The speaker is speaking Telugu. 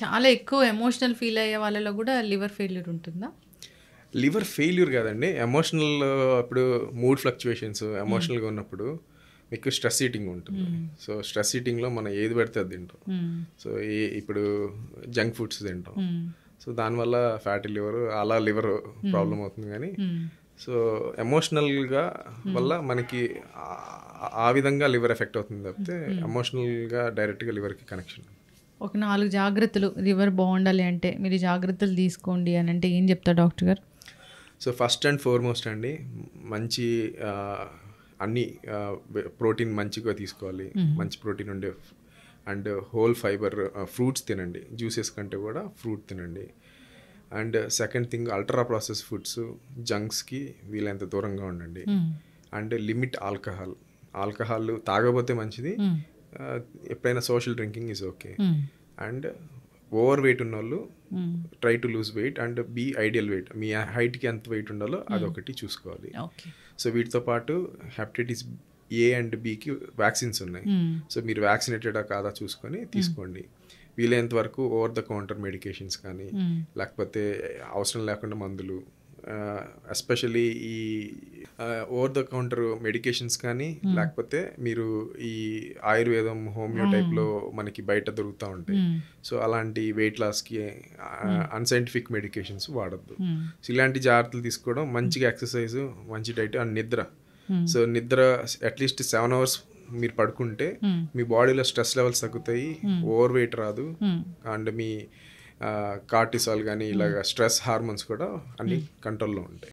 చాలా ఎక్కువ ఎమోషనల్ ఫీల్ అయ్యే వాళ్ళలో కూడా లివర్ ఫెయిల్యూర్ ఉంటుందా? లివర్ ఫెయిల్యూర్ కాదండి, ఎమోషనల్. అప్పుడు మూడ్ ఫ్లక్చువేషన్స్ ఎమోషనల్గా ఉన్నప్పుడు మీకు స్ట్రెస్ ఈటింగ్ ఉంటుంది. సో స్ట్రెస్ ఈటింగ్లో మనం ఏది పడితే అది తింటాం. సో ఇప్పుడు జంక్ ఫుడ్స్ తింటాం. సో దానివల్ల ఫ్యాటీ లివర్, అలా లివర్ ప్రాబ్లం అవుతుంది. కానీ సో ఎమోషనల్గా వల్ల మనకి ఆ విధంగా లివర్ ఎఫెక్ట్ అవుతుంది తప్పితే ఎమోషనల్గా డైరెక్ట్గా లివర్కి కనెక్షన్. ఒక 4 జాగ్రత్తలు లివర్ బాగుండాలి అంటే మీరు జాగ్రత్తలు తీసుకోండి అని అంటే ఏం చెప్తారు డాక్టర్ గారు? సో ఫస్ట్ అండ్ ఫార్మోస్ట్ అండి, మంచి అన్ని ప్రోటీన్ మంచిగా తీసుకోవాలి. మంచి ప్రోటీన్ ఉండే అండ్ హోల్ ఫైబర్ ఫ్రూట్స్ తినండి. జ్యూసెస్ కంటే కూడా ఫ్రూట్ తినండి. And second thing, ultra process foods, జంక్స్కి వీలైనంత దూరంగా ఉండండి. అండ్ లిమిట్ ఆల్కహాల్ తాగకపోతే మంచిది. ఎప్పుడైనా social drinking is okay. And overweight ఉన్న వాళ్ళు try to lose weight and be ideal weight. మీ హైట్కి ఎంత వెయిట్ ఉండాలో అదొకటి చూసుకోవాలి. సో వీటితో పాటు హెపటైటిస్ ఏ అండ్ బికి వ్యాక్సిన్స్ ఉన్నాయి. సో మీరు వ్యాక్సినేటెడా కాదా చూసుకొని తీసుకోండి. వీలైనంత వరకు ఓవర్ ద కౌంటర్ మెడికేషన్స్ కానీ లేకపోతే అవసరం లేకుండా మందులు, ఎస్పెషల్లీ ఈ ఓవర్ ద కౌంటర్ మెడికేషన్స్ కానీ లేకపోతే మీరు ఈ ఆయుర్వేదం హోమియో టైప్లో మనకి బయట దొరుకుతూ ఉంటాయి. సో అలాంటి వెయిట్ లాస్కి అన్సైంటిఫిక్ మెడికేషన్స్ వాడద్దు. సో ఇలాంటి జాగ్రత్తలు తీసుకోవడం, మంచిగా ఎక్సర్సైజ్, మంచి డైట్ అండ్ నిద్ర. సో నిద్ర అట్లీస్ట్ 7 hours మీరు పడుకుంటే మీ బాడీలో స్ట్రెస్ లెవెల్స్ తగ్గుతాయి, ఓవర్ వెయిట్ రాదు. అండ్ మీ కార్టిసాల్ కానీ ఇలాగ స్ట్రెస్ హార్మోన్స్ కూడా అన్ని కంట్రోల్లో ఉంటాయి.